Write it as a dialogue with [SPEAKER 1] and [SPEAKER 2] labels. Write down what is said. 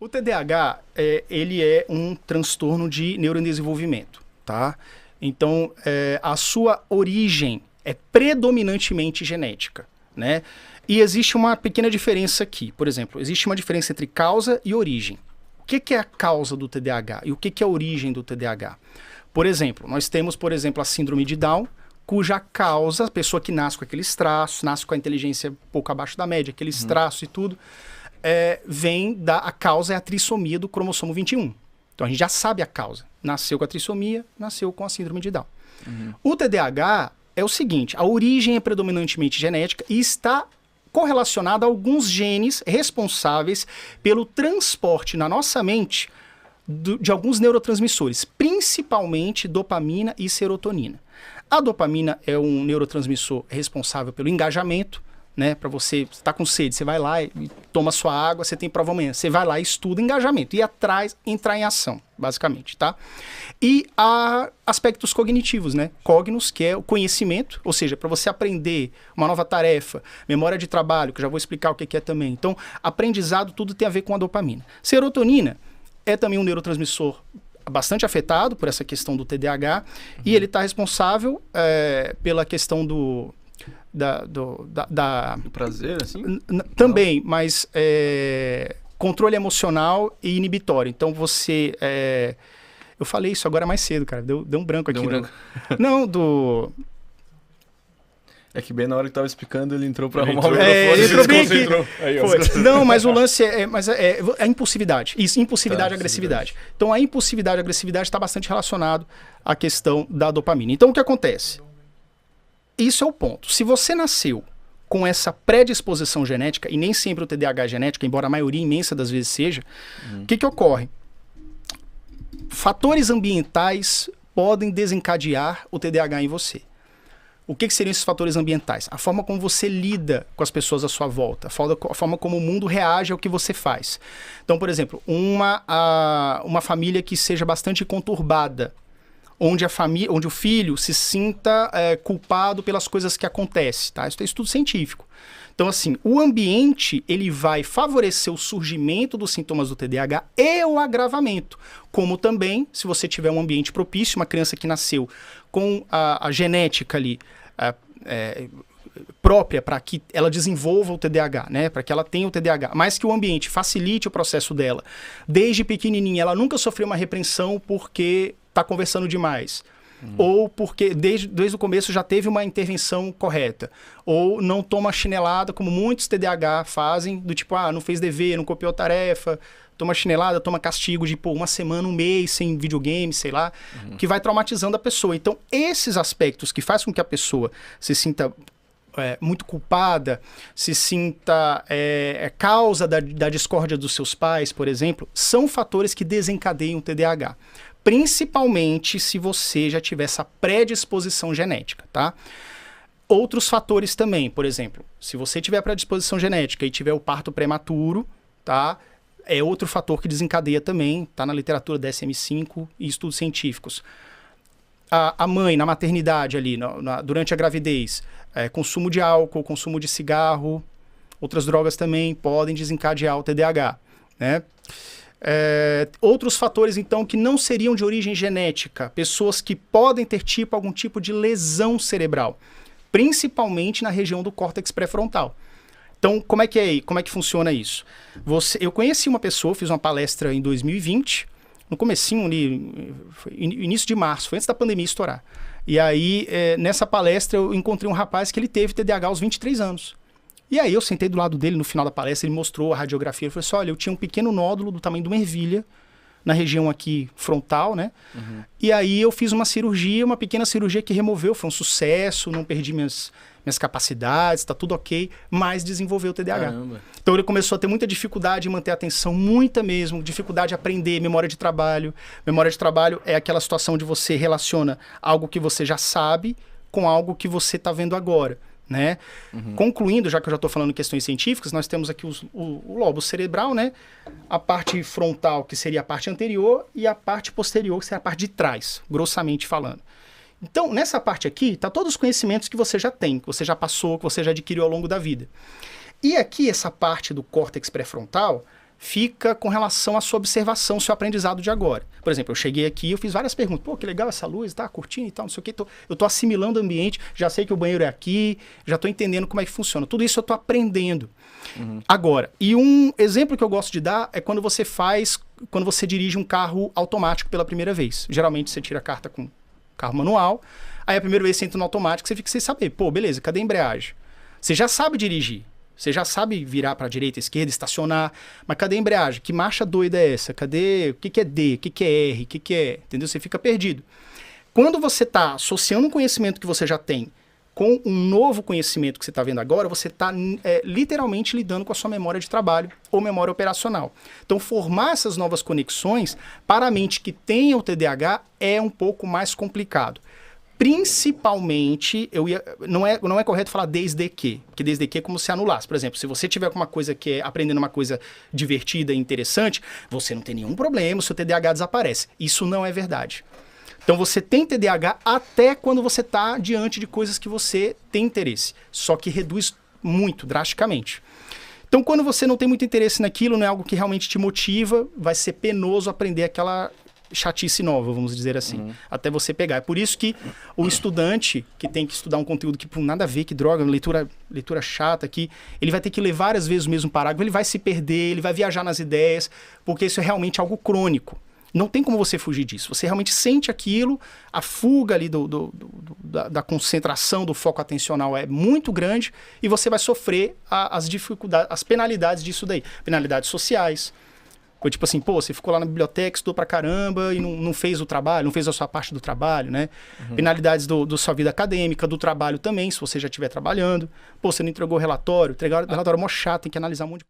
[SPEAKER 1] O TDAH, ele é um transtorno de neurodesenvolvimento, tá? Então, a sua origem é predominantemente genética, né? E existe uma pequena diferença aqui. Por exemplo, existe uma diferença entre causa e origem. O que é a causa do TDAH e o que é a origem do TDAH? Por exemplo, nós temos, por exemplo, a síndrome de Down, cuja causa, a pessoa que nasce com aqueles traços, nasce com a inteligência um pouco abaixo da média, aqueles traços e tudo, a causa é a trissomia do cromossomo 21. Então a gente já sabe a causa. Nasceu com a trissomia, nasceu com a síndrome de Down. O TDAH é o seguinte, a origem é predominantemente genética e está correlacionada a alguns genes responsáveis pelo transporte na nossa mente de alguns neurotransmissores, principalmente dopamina e serotonina. A dopamina é um neurotransmissor responsável pelo engajamento, né? Para você tá com sede, você vai lá e toma sua água, você tem prova amanhã, você vai lá e estuda engajamento, e atrás entrar em ação, basicamente, tá? E há aspectos cognitivos, né? Cognos, que é o conhecimento, ou seja, para você aprender uma nova tarefa, memória de trabalho, que eu já vou explicar o que é também. Então, aprendizado, tudo tem a ver com a dopamina. Serotonina é também um neurotransmissor bastante afetado por essa questão do TDAH, e ele está responsável pela questão do
[SPEAKER 2] prazer, assim?
[SPEAKER 1] Também, mas controle emocional e inibitório. Então você... eu falei isso agora mais cedo, cara. Deu um branco aqui. Não,
[SPEAKER 2] É que bem na hora que tava explicando, ele entrou para arrumar o
[SPEAKER 1] microfone. Ele entrou bem aqui.
[SPEAKER 2] Aí,
[SPEAKER 1] não, mas o lance é a impulsividade. Isso, impulsividade e agressividade. Então, a impulsividade e agressividade está bastante relacionado à questão da dopamina. Então, o que acontece? Isso é o ponto. Se você nasceu com essa predisposição genética, e nem sempre o TDAH é genético, embora a maioria imensa das vezes seja, o que ocorre? Fatores ambientais podem desencadear o TDAH em você. O que seriam esses fatores ambientais? A forma como você lida com as pessoas à sua volta, a forma como o mundo reage ao que você faz. Então, por exemplo, uma família que seja bastante conturbada, onde o filho se sinta culpado pelas coisas que acontecem, tá? Isso é estudo científico. Então, assim, o ambiente, ele vai favorecer o surgimento dos sintomas do TDAH e o agravamento. Como também, se você tiver um ambiente propício, uma criança que nasceu com a genética ali própria para que ela desenvolva o TDAH, né? Para que ela tenha o TDAH, mas que o ambiente facilite o processo dela. Desde pequenininha, ela nunca sofreu uma repreensão porque está conversando demais. Ou porque desde o começo já teve uma intervenção correta. Ou não toma chinelada, como muitos TDAH fazem, do tipo, não fez dever, não copiou tarefa, toma chinelada, toma castigo de uma semana, um mês sem videogame, sei lá, que vai traumatizando a pessoa. Então, esses aspectos que fazem com que a pessoa se sinta muito culpada, se sinta causa da discórdia dos seus pais, por exemplo, são fatores que desencadeiam o TDAH. Principalmente se você já tiver essa predisposição genética, tá? Outros fatores também, por exemplo, se você tiver predisposição genética e tiver o parto prematuro, tá? É outro fator que desencadeia também, tá na literatura DSM-5 e estudos científicos. A mãe, na maternidade ali, durante a gravidez, consumo de álcool, consumo de cigarro, outras drogas também podem desencadear o TDAH, né? Outros fatores, então, que não seriam de origem genética, pessoas que podem ter algum tipo de lesão cerebral, principalmente na região do córtex pré-frontal. Então, como é que funciona isso? Eu conheci uma pessoa, fiz uma palestra em 2020, no comecinho ali, início de março, foi antes da pandemia estourar. E aí, nessa palestra, eu encontrei um rapaz que ele teve TDAH aos 23 anos. E aí eu sentei do lado dele no final da palestra, ele mostrou a radiografia, ele falou assim, olha, eu tinha um pequeno nódulo do tamanho de uma ervilha na região aqui frontal, né? E aí eu fiz uma pequena cirurgia que removeu, foi um sucesso, não perdi minhas capacidades, tá tudo ok, mas desenvolveu o TDAH.
[SPEAKER 2] Caramba.
[SPEAKER 1] Então ele começou a ter muita dificuldade em manter a atenção, muita mesmo, dificuldade de aprender, memória de trabalho. Memória de trabalho é aquela situação onde você relaciona algo que você já sabe com algo que você está vendo agora. Né? Concluindo, já que eu já estou falando questões científicas, nós temos aqui o lobo cerebral, né? A parte frontal, que seria a parte anterior, e a parte posterior, que seria a parte de trás, grossamente falando. Então, nessa parte aqui, tá todos os conhecimentos que você já tem, que você já passou, que você já adquiriu ao longo da vida. E aqui, essa parte do córtex pré-frontal, fica com relação à sua observação, seu aprendizado de agora. Por exemplo, eu cheguei aqui, eu fiz várias perguntas. Pô, que legal essa luz, tá curtindo e tal, não sei o que. Eu tô assimilando o ambiente, já sei que o banheiro é aqui, já tô entendendo como é que funciona. Tudo isso eu tô aprendendo. Agora, e um exemplo que eu gosto de dar é quando você dirige um carro automático pela primeira vez. Geralmente você tira a carta com carro manual, aí a primeira vez você entra no automático, você fica sem saber. Pô, beleza, cadê a embreagem? Você já sabe dirigir. Você já sabe virar para a direita, esquerda, estacionar, mas cadê a embreagem? Que marcha doida é essa? Cadê? O que é D? O que é R? O que é? Entendeu? Você fica perdido. Quando você está associando um conhecimento que você já tem com um novo conhecimento que você está vendo agora, você está literalmente lidando com a sua memória de trabalho ou memória operacional. Então, formar essas novas conexões para a mente que tem o TDAH é um pouco mais complicado. Principalmente, não é correto falar desde que, porque desde que é como se anulasse. Por exemplo, se você tiver com uma coisa que é aprendendo uma coisa divertida e interessante, você não tem nenhum problema, o seu TDAH desaparece. Isso não é verdade. Então você tem TDAH até quando você está diante de coisas que você tem interesse, só que reduz muito, drasticamente. Então quando você não tem muito interesse naquilo, não é algo que realmente te motiva, vai ser penoso aprender aquela chatice nova, vamos dizer assim, até você pegar. É por isso que o estudante que tem que estudar um conteúdo que nada a ver, que droga, leitura chata aqui, ele vai ter que ler várias vezes o mesmo parágrafo, ele vai se perder, ele vai viajar nas ideias, porque isso é realmente algo crônico. Não tem como você fugir disso. Você realmente sente aquilo, a fuga ali da concentração, do foco atencional é muito grande e você vai sofrer as dificuldades, as penalidades disso daí. Penalidades sociais. Foi tipo assim, pô, você ficou lá na biblioteca, estudou pra caramba e não fez o trabalho, não fez a sua parte do trabalho, né? Penalidades da sua vida acadêmica, do trabalho também, se você já estiver trabalhando. Pô, você não entregou o relatório, entregar o relatório é mó chato, tem que analisar um monte de coisa.